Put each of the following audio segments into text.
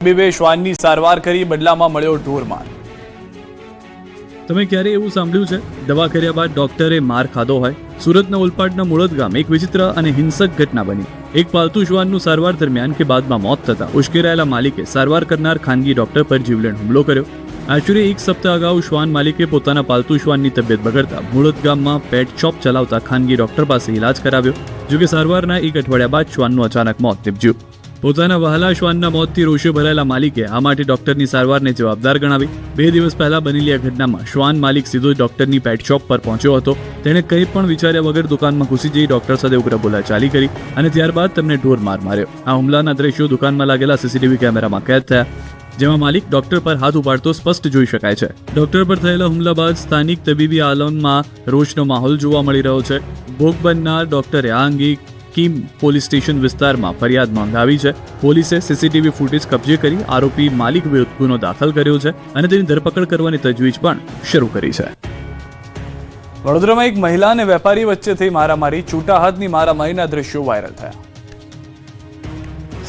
તબીબે શ્વાનની સારવાર કરી, બદલામાં મળ્યો ઢોરમાર। તમે ક્યારે એવું સાંભળ્યું છે દવા કર્યા બાદ ડોક્ટરે માર ખાધો હોય? સુરતના ઓલપાડના મૂળદ ગામ એક વિચિત્ર અને હિંસક ઘટના બની। એક પાલતુ શ્વાનનું સારવાર દરમિયાન કે બાદમાં મોત થતા ઉશ્કેરાયેલા માલિકે સારવાર કરનાર ખાનગી ડોક્ટર પર જીવલેણ હુમલો કર્યો। આશરે એક સપ્તાહ અગાઉ શ્વાન માલિકે પોતાના પાલતુ શ્વાનની તબિયત બગડતા મૂળદ ગામમાં પેટ શોપ ચલાવતા ખાનગી ડોક્ટર પાસે ઇલાજ કરાવ્યો। જોકે સારવારના એક અઠવાડિયા બાદ શ્વાનનું અચાનક મોત નીપજ્યું। પોતાના વહાલા શ્વાનના મોતથી રોષે ભરાયેલા માલિકે આ માટે ડોક્ટરની સારવારને જવાબદાર ગણાવી। 2 દિવસ પહેલા બનેલી આ ઘટનામાં શ્વાન માલિક સીધો ડોક્ટરની પેટ શોપ પર પહોંચ્યો હતો। તેણે કંઈ પણ વિચાર્યા વગર દુકાનમાં ઘૂસી જઈ ડોક્ટર સાથે ઉગ્ર બોલાચાલી કરી અને ત્યારબાદ તેમને ઢોર માર માર્યો। આ હુમલાના દ્રશ્યો દુકાનમાં લાગેલા સીસીટીવી કેમેરામાં કેદ થયા, જેમાં માલિક ડોક્ટર પર હાથ ઉપાડતો સ્પષ્ટ જોઈ શકાય છે। ડોક્ટર પર થયેલા હુમલા બાદ સ્થાનિક તબીબી આલમમાં રોષનો માહોલ જોવા મળી રહ્યો છે। ભોગ બનનાર ડોક્ટરે આ અંગે કિમ પોલીસ સ્ટેશન વિસ્તારમાં ફરિયાદ નોંધાવી છે। પોલીસે સીસીટીવી ફૂટેજ કબજે કરી આરોપી માલિક વિરુદ્ધ ગુનો દાખલ કર્યો છે અને તેની ધરપકડ કરવાની તજવીજ પણ શરૂ કરી છે। વડોદરામાં એક મહિલા અને વેપારી વચ્ચે થઈ મારામારી, છૂટા હાથની મારામારીના દ્રશ્યો વાયરલ થયા।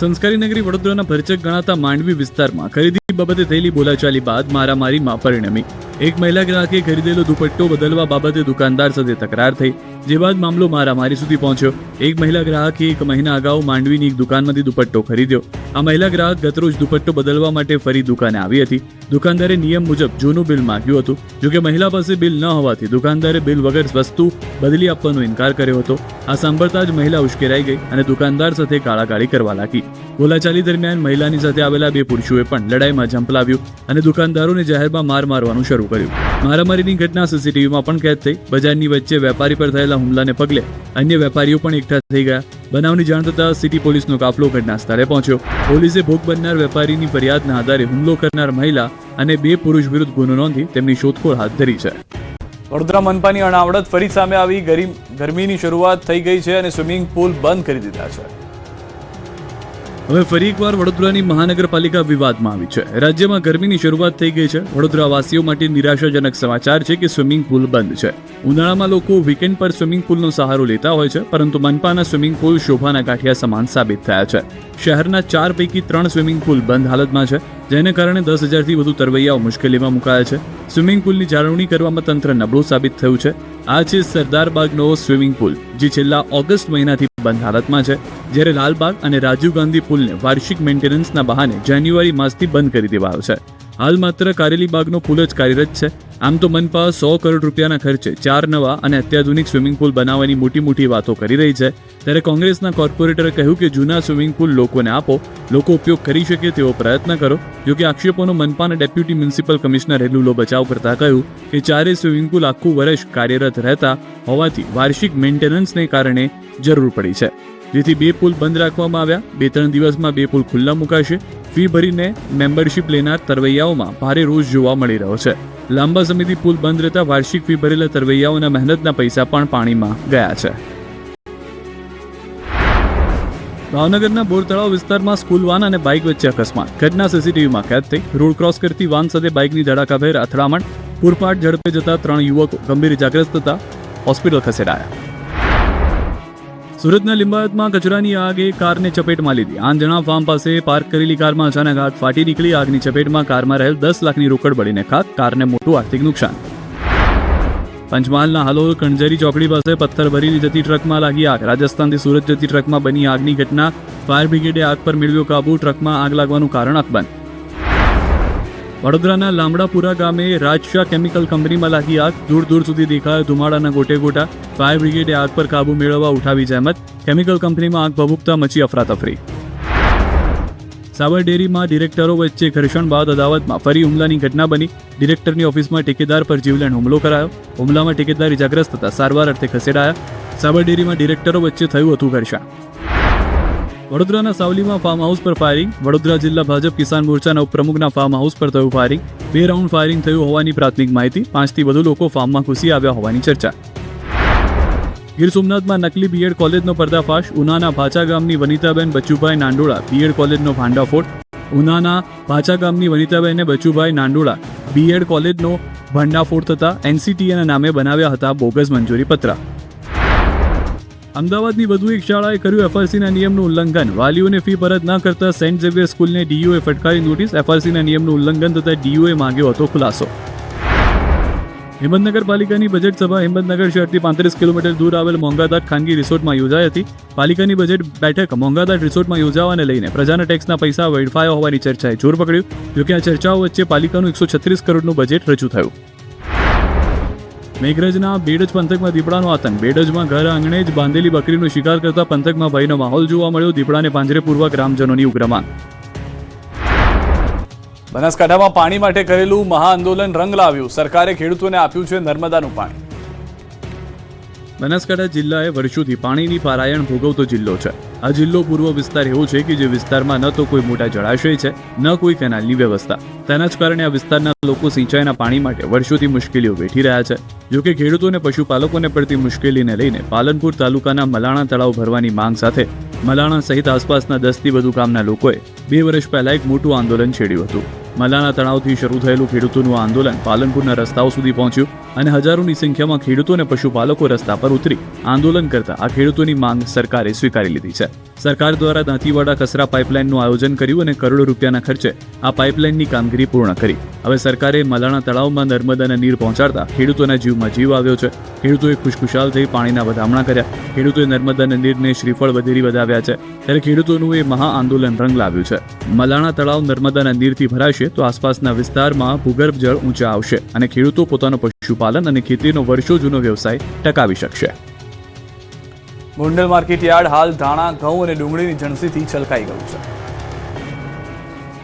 સંસ્કારી નગરી વડોદરાના ભરચક ગણાતા માંડવી વિસ્તારમાં ખરીદી બાબતે થયેલી બોલાચાલી બાદ મારામારીમાં પરિણમી। એક મહિલા ગ્રાહકે ખરીદેલો દુપટ્ટો બદલવા બાબતે દુકાનદાર સાથે તકરાર થઈ, જે બાદ મામલો મારામારી સુધી પહોંચ્યો। એક મહિલા ગ્રાહકે 1 મહિના અગાઉ માંડવીની એક દુકાનમાંથી દુપટ્ટો ખરીદ્યો। આ મહિલા ગ્રાહક ગતરોજ દુપટ્ટો બદલવા માટે ફરી દુકાને આવી હતી। દુકાનદારે નિયમ મુજબ જૂનું બિલ માંગ્યું હતું। જોકે મહિલા પાસે બિલ ન હોવાથી દુકાનદારે બિલ વગર વસ્તુ બદલી આપવાનો ઇનકાર કર્યો હતો। આ સાંભળતા જ મહિલા ઉશ્કેરાઈ ગઈ અને દુકાનદાર સાથે ગાળાગાળી કરવા લાગી। બોલાચાલી દરમિયાન મહિલાની સાથે આવેલા 2 પુરુષોએ પણ લડાઈમાં ઝંપલાવ્યું અને દુકાનદારોને જાહેરમાં માર મારવાનું શરૂ કર્યું। મારામારીની ઘટના સીસીટીવીમાં પણ કેદ થઈ। બજારની વચ્ચે વેપારી પર થયેલા હુમલાને પગલે અન્ય વેપારીઓ પણ એકઠા થઈ ગયા। બનાવની જાણ થતાં સિટી પોલીસનો કાફલો ઘટના સ્થળે પહોંચ્યો। પોલીસે ભોગ બનનાર વેપારીની ફરિયાદના આધારે હુમલો કરનાર મહિલા અને 2 પુરુષ વિરુદ્ધ ગુનો નોંધી તેમની શોધખોળ હાથ ધરી છે। વડોદરા મનપાની અણાવડત ફરી સામે આવી। ગરમીની શરૂઆત થઈ ગઈ છે અને સ્વિમિંગ પુલ બંધ કરી દીધા છે। હવે ફરી એકવાર વડોદરાની મહાનગરપાલિકા વિવાદમાં આવી છે। રાજ્યમાં ગરમીની શરૂઆત થઈ ગઈ છે। વડોદરાવાસીઓ માટે નિરાશાજનક સમાચાર છે કે સ્વિમિંગ પુલ બંધ છે। ઉનાળામાં લોકો વીકેન્ડ પર સ્વિમિંગ પુલનો સહારો લેતા હોય છે, પરંતુ મનપાના સ્વિમિંગ પુલ શોભાના ગાંઠિયા સમાન સાબિત થયા છે। શહેરના 4 પૈકી 3 સ્વિમિંગ પુલ બંધ હાલતમાં છે, જેને કારણે 10,000થી વધુ તરવૈયાઓ મુશ્કેલીમાં મુકાયા છે। સ્વિમિંગ પુલની જાળવણી કરવામાં તંત્ર નબળું સાબિત થયું છે। આ છે સરદારબાગનો સ્વિમિંગ પુલ, જે છેલ્લા ઓગસ્ટ મહિનાથી બંધ હાલતમાં છે, જ્યારે લાલબાગ અને રાજીવ ગાંધી પુલને વાર્ષિક મેન્ટેનન્સના બહાને જાન્યુઆરી માસથી બંધ કરી દેવાયો છે। હાલ માત્ર કારેલીબાગનો પુલ જ કાર્યરત છે। આમ તો મનપા 100 કરોડ રૂપિયાના ખર્ચે 4 નવા અને અત્યાધુનિક સ્વિમિંગ પુલ બનાવવાની મોટી વાતો કરી રહી છે, ત્યારે કોંગ્રેસના કોર્પોરેટરે કહ્યું કે જૂના સ્વિમિંગ પુલ લોકોને આપો, લોકો ઉપયોગ કરી શકે તેવો પ્રયત્ન કરો। જોકે આક્ષેપોનો મનપાના ડેપ્યુટી મ્યુનિસિપલ કમિશનરે લૂલો બચાવ કરતા કહ્યું કે 4 સ્વિમિંગ પુલ આખું વર્ષ કાર્યરત રહેતા હોવાથી વાર્ષિક મેન્ટેનન્સને કારણે જરૂર પડી છે, જેથી 2 પુલ બંધ રાખવામાં આવ્યા। 2-3 દિવસમાં 2 પુલ ખુલ્લા મુકાશે। ફી ભરીને મેમ્બરશિપ લેનાર તરવૈયાઓમાં ભારે રોષ જોવા મળી રહ્યો છે। લાંબા સમયથી પુલ બંધ રહેતા વાર્ષિક ફી ભરેલા તરવૈયાઓના મહેનતના પૈસા પણ પાણીમાં ગયા છે। ભાવનગરના બોરતળાવ વિસ્તારમાં સ્કૂલ વાન અને બાઇક વચ્ચે અકસ્માત, ઘટના સીસીટીવીમાં કેદ થઈ। રોડ ક્રોસ કરતી વાન સાથે બાઇકની ધડાકાભેર અથડામણ, પૂરપાટ ઝડપે જતા 3 યુવકો ગંભીર ઇજાગ્રસ્ત થતા હોસ્પિટલ ખસેડાયા। સુરતના લિંબાયતમાં કચરાની આગે કારને ચપેટમાં લીધી। આંજણા ફાર્મ પાસે પાર્ક કરેલી કારમાં અચાનક આગ ફાટી નીકળી। આગની ચપેટમાં કારમાં રહેલ 10 લાખની રોકડ બળીને ખાક, કારને મોટું આર્થિક નુકસાન। પંચમહાલના હાલોલ કણઝરી ચોકડી પાસે પથ્થર ભરીને જતી ટ્રકમાં લાગી આગ। રાજસ્થાનથી સુરત જતી ટ્રકમાં બની આગની ઘટના। ફાયર બ્રિગેડે આગ પર મેળવ્યો કાબુ। ટ્રકમાં આગ લાગવાનું કારણ અકબંધ। વડોદરાના લામડાપુરા ગામે રાજશાહ કેમિકલ કંપનીમાં લાગી આગ। દૂર સુધી દેખાયો ધુમાડાના ગોટા। ફાયર બ્રિગેડે આગ પર કાબુ મેળવવા ઉઠાવી જહેમત। કેમિકલ કંપનીમાં આગ ભભૂકતા મચી અફરાતફરી। સાબર ડેરીમાં ડિરેક્ટરો વચ્ચે ઘર્ષણ બાદ અદાવતમાં ફરી હુમલાની ઘટના બની। ડિરેક્ટરની ઓફિસમાં ઠેકેદાર પર જીવલેણ હુમલો કરાયો। હુમલામાં ઠેકેદાર ઇજાગ્રસ્ત થતા સારવાર અર્થે ખસેડાયા। સાબર ડેરીમાં ડિરેક્ટરો વચ્ચે થયું હતું ઘર્ષણ। વડોદરાના સાવલીમાં ફાર્મ હાઉસ પર ફાયરિંગ। વડોદરા જિલ્લા ભાજપ કિસાન મોરચાના ઉપપ્રમુખના ફાર્મ હાઉસ પર થયું ફાયરિંગ। 2 રાઉન્ડ ફાયરિંગ થયું હોવાની પ્રાથમિક માહિતી। 5થી વધુ લોકો ફાર્મમાં ઘૂસી આવ્યા હોવાની ચર્ચા। ગીર સોમનાથમાં નકલી બીએડ કોલેજનો પર્દાફાશ। ઉનાના ભાચા ગામની વનિતાબેન બચુભાઈ નાંડોળા બીએડ કોલેજનો ભાંડાફોડ। ઉનાના ભાચા ગામની વનિતાબેન બચુભાઈ નાંડોળા બીએડ કોલેજનો ભંડાફોડ થતા એનસીટીએના નામે બનાવ્યા હતા બોગસ મંજૂરી પત્ર। અમદાવાદની વધુ એક શાળાએ કર્યું એફઆરસીના નિયમનું ઉલ્લંઘન. વાલીઓને ફી પરત ન કરતા સેન્ટ ઝેવિયર સ્કૂલને ડીયુએ ફટકારી નોટિસ. એફઆરસીના નિયમનું ઉલ્લંઘન થતા ડીયુએ માંગ્યો હતો ખુલાસો. હિંમતનગર પાલિકાની બજેટ સભા હિંમતનગર શહેરથી 35 કિલોમીટર દૂર આવેલ મોંઘાદાટ ખાનગી રિસોર્ટમાં યોજાઈ હતી. પાલિકાની બજેટ બેઠક મોંઘાદાટ રિસોર્ટમાં યોજાવાને લઈને પ્રજાના ટેક્સના પૈસા વેડફાયા હોવાની ચર્ચાએ જોર પકડ્યું. જોકે આ ચર્ચાઓ વચ્ચે પાલિકાનું 136 કરોડનું બજેટ રજૂ થયું. મેઘરજના બેડજ પંથકમાં દીપડાનો આતંક. બેડજમાં ઘર આંગણે જ બાંધેલી બકરીનો શિકાર કરતા પંથકમાં ભયનો માહોલ જોવા મળ્યો. દીપડાને પાંજરે પૂરવા ગ્રામજનોની ઉગ્ર માંગ. બનાસકાંઠામાં પાણી માટે કરેલું મહાઆંદોલન રંગ લાવ્યું. સરકારે ખેડૂતોને આપ્યું છે નર્મદાનું પાણી. બનાસકાંઠા જિલ્લા એ વર્ષોથી પાણીની પારાયણ ભોગવતો જિલ્લો છે. આ જિલ્લો પૂર્વ વિસ્તાર એવો છે કે જે વિસ્તારમાં ન તો કોઈ મોટા જળાશય છે, ન કોઈ કેનાલની વ્યવસ્થા. તેના જ કારણે આ વિસ્તારના લોકો સિંચાઈના પાણી માટે વર્ષોથી મુશ્કેલીઓ વેઠી રહ્યા છે. જોકે ખેડૂતોને પશુપાલકોને પડતી મુશ્કેલીને લઈને પાલનપુર તાલુકાના મલાણા તળાવ ભરવાની માંગ સાથે મલાણા સહિત આસપાસના 10 થી વધુ ગામના લોકોએ 2 વર્ષ પહેલા એક મોટું આંદોલન છેડ્યું હતું. મલાણા તળાવથી શરૂ થયેલું ખેડૂતોનું આંદોલન પાલનપુરના રસ્તાઓ સુધી પહોંચ્યું અને હજારોની સંખ્યામાં ખેડૂતો અને પશુપાલકો રસ્તા પર ઉતરી આંદોલન કરતા આ ખેડૂતોની માંગ સરકારે સ્વીકારી લીધી છે. સરકાર દ્વારા દાંતીવાડા કસરા પાઇપલાઇનનું આયોજન કર્યું અને કરોડો રૂપિયાના ખર્ચે આ પાઇપલાઇનની કામગીરી પૂર્ણ કરી. હવે સરકારે મલાણા તળાવમાં નર્મદાના નીર પહોંચાડતા ખેડૂતોના જીવમાં જીવ આવ્યો છે. ખેડૂતોએ ખુશખુશાલ થઈ પાણીના વધામણા કર્યા. ખેડૂતોએ નર્મદાના નીરને શ્રીફળ વધેરી વધાવ્યા છે. ત્યારે ખેડૂતોનું એ મહા આંદોલન રંગ લાવ્યું છે. મલાણા તળાવ નર્મદાના નીરથી ભરાશે તો આસપાસના વિસ્તારમાં ભૂગર્ભ જળ ઊંચા આવશે અને ખેડૂતો પોતાનો પશુપાલન અને ખેતીનો વર્ષો જૂનો વ્યવસાય ટકાવી શકશે. ગોંડલ માર્કેટ યાર્ડ હાલ ધાણા, ઘઉં અને ડુંગળીની જણસીથી છલકાઈ ગયું છે.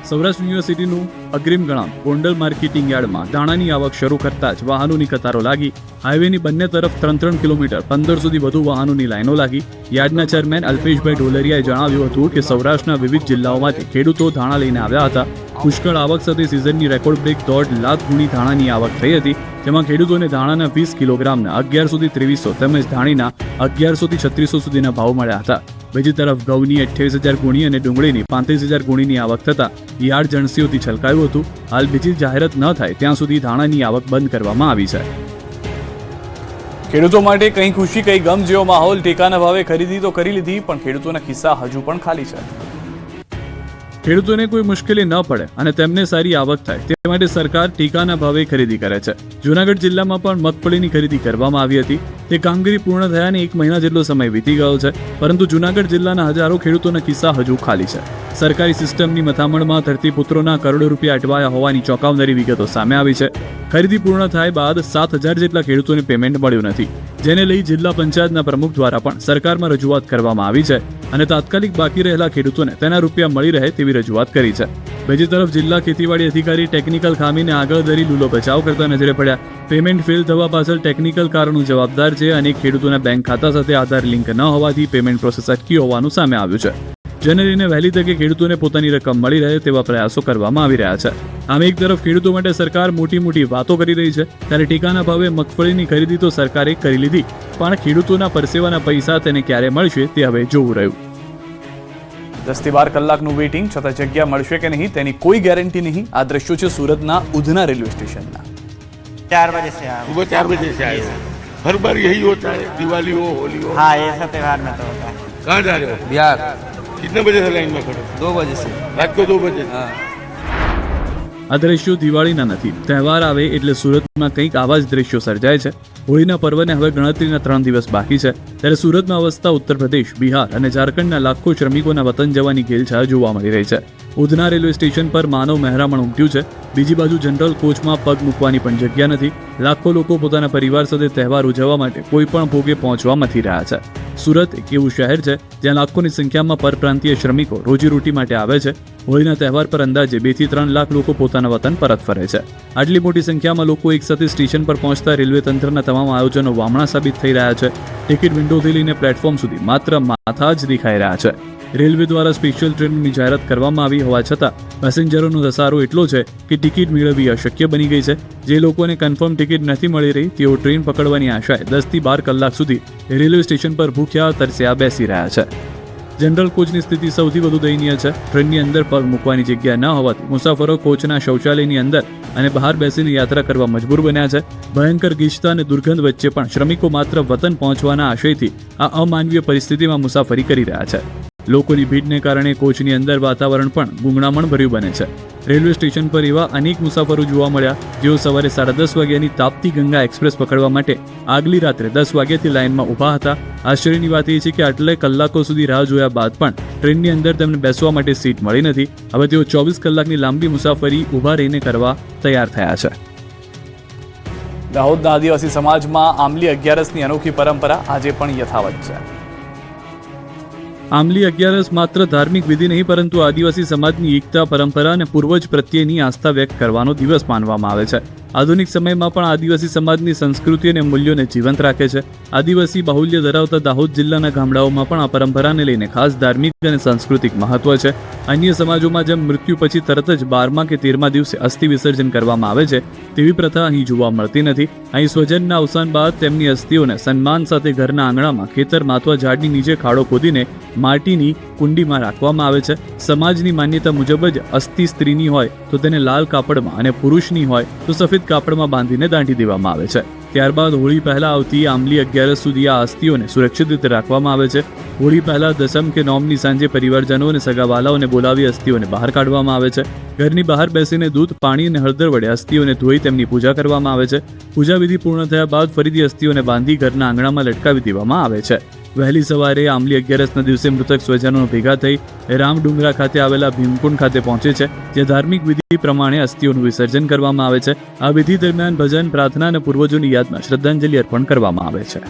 સૌરાષ્ટ્ર યુનિવર્સિટીનું અગ્રીમ ગણામ ગોંડલ માર્કેટિંગ યાર્ડમાં ધાણાની આવક શરૂ કરતા જ વાહનોની કતારો લાગી. હાઈવેની બંને તરફ 3 કિલોમીટર 1500થી વધુ વાહનોની લાઈનો લાગી. યાર્ડના ચેરમેન અલ્પેશભાઈ ઢોલરિયાએ જણાવ્યું હતું કે સૌરાષ્ટ્રના વિવિધ જિલ્લાઓમાંથી ખેડૂતો ધાણા લઈને આવ્યા હતા. પુષ્કળ આવક સાથે સિઝનની રેકોર્ડ બ્રેક 1.5 લાખ ગુણી ધાણાની આવક થઈ હતી. જેમાં ખેડૂતોને ધાણાના 20 કિલોગ્રામના 1100 થી 2300 તેમજ ધાણીના 1100 થી 3600 સુધીના ભાવ મળ્યા હતા. બીજી તરફ ઘઉંની 28,000 ગુણી અને ડુંગળીની 35,000 ગુણીની આવક થતા યાર્ડ જણસીઓથી છલકાયું હતું. હાલ બીજી જાહેરાત ન થાય ત્યાં સુધી ધાણાની આવક બંધ કરવામાં આવી છે. ખેડૂતો માટે કઈ ખુશી કઈ ગમ જેવો માહોલ. ટેકાના ભાવે ખરીદી તો કરી લીધી, પણ ખેડૂતોના ખિસ્સા હજુ પણ ખાલી છે. ખેડૂતોને કોઈ મુશ્કેલી ન પડે અને તેમને સારી આવક થાય તે માટે સરકાર ટેકાના ભાવે ખરીદી કરે છે. જૂનાગઢ જિલ્લામાં પણ મગફળીની ખરીદી કરવામાં આવી હતી. તે કામગીરી પૂર્ણ થયાને 1 મહિના જેટલો સમય વીતી ગયો છે, પરંતુ જૂનાગઢ જિલ્લાના હજારો ખેડૂતોના કિસ્સા હજુ ખાલી છે. સરકારી સિસ્ટમની મથામણમાં ધરતીપુત્રોના કરોડો રૂપિયા અટવાયા હોવાની ચોંકાવનારી વિગતો સામે આવી છે. ખરીદી પૂર્ણ થાય બાદ 7,000 જેટલા ખેડૂતોને પેમેન્ટ મળ્યું નથી, જેને લઈ જિલ્લા પંચાયતના પ્રમુખ દ્વારા પણ સરકારમાં રજૂઆત કરવામાં આવી છે અને તાત્કાલિક બાકી રહેલા ખેડૂતોને તેના રૂપિયા મળી રહે તેવી રજૂઆત કરી છે. બીજી તરફ જિલ્લા ખેતીવાડી અધિકારી ટેકનિકલ ખામીને આગળ ધરી લૂલો બચાવ કરતા નજરે પડ્યા. પેમેન્ટ ફેલ થવા પાછળ ટેકનિકલ કારણો જવાબદાર છે. અનેક ખેડૂતોના બેંક ખાતા સાથે આધાર લિંક ન હોવાથી પેમેન્ટ પ્રોસેસ અટકી હોવાનું સામે આવ્યું છે. જેને લઈને વહેલી તકે ખેડૂતોને પોતાની રકમ મળી રહે તેવા પ્રયાસો કરવામાં આવી રહ્યા છે. આમ એક તરફ ખેડૂતો માટે સરકાર મોટી વાતો કરી રહી છે, ત્યારે ટેકાના ભાવે મગફળીની ખરીદી તો સરકારે કરી લીધી, પણ ખેડૂતોના પરસેવાના પૈસા તેને ક્યારે મળશે તે હવે જોવું રહ્યું. 10 થી 12 કલાકનું વેઇટિંગ, છતાં જગ્યા મળશે કે નહીં તેની કોઈ ગેરંટી નહીં. આ દ્રશ્યો છે સુરતના ઉધના રેલવે સ્ટેશનના. 4 बजे से आया हूँ। सुबह 4 बजे से आए हो। हर बार यही होता है, दिवाली हो, होली हो। हाँ, ये सब त्योहार में तो होता है। कहाँ जा रहे हो? बिहार कितने बजे से लाइन में खड़े हो? 2 बजे से। रात को 2 बजे। हाँ આ દ્રશ્યો દિવાળીના નથી. તહેવાર આવે એટલે સુરતમાં કંઈક આવા જ દ્રશ્યો સર્જાય છે. હોળીના પર્વને હવે ગણતરીના 3 દિવસ બાકી છે, ત્યારે સુરતમાં વસતા ઉત્તર પ્રદેશ, બિહાર અને ઝારખંડના લાખો શ્રમિકોના વતન જવાની ઘેલછાળ જોવા મળી રહી છે. ઉધના રેલવે સ્ટેશન પર માનવ મહેરામણ ઉમટ્યું છે. બીજી બાજુ જનરલ કોચમાં પગ મૂકવાની પણ જગ્યા નથી. લાખો લોકો પોતાના પરિવાર સાથે તહેવાર ઉજવવા માટે કોઈ પણ ભોગે પહોંચવા મથી રહ્યા છે. સુરત એક એવું શહેર છે જ્યાં લાખોની સંખ્યામાં પરપ્રાંતીય શ્રમિકો રોજીરોટી માટે આવે છે. હોળીના તહેવાર પર અંદાજે 2 થી 3 લાખ લોકો પોતાના વતન પરત ફરે છે. આટલી મોટી સંખ્યામાં લોકો એકસાથે સ્ટેશન પર પહોંચતા રેલવે તંત્રના તમામ આયોજનો વામણા સાબિત થઈ રહ્યા છે. ટિકિટ વિન્ડોથી લઈને પ્લેટફોર્મ સુધી માત્ર માથા જ દેખાઈ રહ્યા છે. રેલવે દ્વારા સ્પેશિયલ ટ્રેનની જાહેરાત કરવામાં આવી હોવા છતાં પેસેન્જરોનો ધસારો એટલો છે કે ટિકિટ મેળવવી અશક્ય બની ગઈ છે. જે લોકોને કન્ફર્મ ટિકિટ નથી મળી રહી તેઓ ટ્રેન પકડવાની આશાએ 10 થી 12 કલાક સુધી રેલવે સ્ટેશન પર ભૂખ્યા તરસ્યા બેસી રહ્યા છે. જનરલ કોચની સ્થિતિ સૌથી વધુ દયનીય છે. ટ્રેનની અંદર પગ મૂકવાની જગ્યા ન હોવાથી મુસાફરો કોચના શૌચાલયની અંદર અને બહાર બેસીને યાત્રા કરવા મજબૂર બન્યા છે. ભયંકર ગીચતા અને દુર્ગંધ વચ્ચે પણ શ્રમિકો માત્ર વતન પહોંચવાના આશયથી આ અમાનવીય પરિસ્થિતિમાં મુસાફરી કરી રહ્યા છે. લોકોની ભીડને કારણે કોચની અંદર વાતાવરણ પણ ગૂંગળામણ ભર્યું બને છે. રેલવે સ્ટેશન પર એવા અનેક મુસાફરો જોવા મળ્યા જેઓ સવારે 10:30 વાગ્યાની તાપ્તી ગંગા એક્સપ્રેસ પકડવા માટે આગલી રાત્રે 10 વાગ્યાથી લાઇનમાં ઊભા હતા. આશ્ચર્યની વાત એ છે કે આટલે કલાકો સુધી રાહ જોયા બાદ પણ ટ્રેનની અંદર તેમને બેસવા માટે સીટ મળી નથી. હવે તેઓ 24 કલાકની લાંબી મુસાફરી ઊભા રહીને કરવા તૈયાર થયા છે. દાહોદના આદિવાસી સમાજમાં આંબલી અગિયારસની અનોખી પરંપરા આજે પણ યથાવત છે. આંબલી અગિયારસ માત્ર ધાર્મિક વિધિ નહીં પરંતુ આદિવાસી સમાજની એકતા, પરંપરા અને પૂર્વજ પ્રત્યેની આસ્થા વ્યક્ત કરવાનો દિવસ માનવામાં આવે છે. આધુનિક સમયમાં પણ આદિવાસી સમાજની સંસ્કૃતિ અને મૂલ્યોને જીવંત રાખે છે. આદિવાસી બાહુલ્ય ધરાવતા દાહોદ જિલ્લાના ગામડાઓમાં પણ આ પરંપરાને લઈને ખાસ ધાર્મિક અને સાંસ્કૃતિક મહત્વ છે. અન્ય સમાજોમાં જેમ મૃત્યુ પછી તરત જ 12મા કે 13મા દિવસે અસ્થિ વિસર્જન કરવામાં આવે છે તેવી પ્રથા અહીં જોવા મળતી નથી. અહીં સ્વજનના અવસાન બાદ તેમની અસ્થિઓને સન્માન સાથે ઘરના આંગણામાં, ખેતરમાં અથવા ઝાડની નીચે ખાડો ખોદીને માટીની કુંડીમાં રાખવામાં આવે છે. સમાજની માન્યતા મુજબ જ અસ્થિ સ્ત્રીની હોય તો તેને લાલ કાપડમાં અને પુરુષની હોય તો સફેદ કાપડમાં બાંધીને દાંટી દેવામાં આવે છે. ત્યારબાદ હોળી પહેલા આવતી આંબલી અગિયારસ સુધી આ અસ્થિઓને સુરક્ષિત રીતે રાખવામાં આવે છે. હોળી પહેલા દસમ કે નોમની સાંજે પરિવારજનો અને સગાવાલાઓને બોલાવી અસ્થિઓને બહાર કાઢવામાં આવે છે. ઘરની બહાર બેસીને દૂધ, પાણી અને હળદર વડે અસ્થિઓને ધોઈ તેમની પૂજા કરવામાં આવે છે. પૂજા વિધિ પૂર્ણ થયા બાદ ફરીથી અસ્થિઓને બાંધી ઘરના આંગણામાં લટકાવી દેવામાં આવે છે. વહેલી સવારે આંબલી અગિયારસના દિવસે મૃતક સ્વજનો ભેગા થઈ રામડુંગરા ખાતે આવેલા ભીમકુંડ ખાતે પહોંચે છે, જ્યાં ધાર્મિક વિધિ પ્રમાણે અસ્થિઓનું વિસર્જન કરવામાં આવે છે. આ વિધિ દરમિયાન ભજન, પ્રાર્થના અને પૂર્વજોની યાદમાં શ્રદ્ધાંજલિ અર્પણ કરવામાં આવે છે.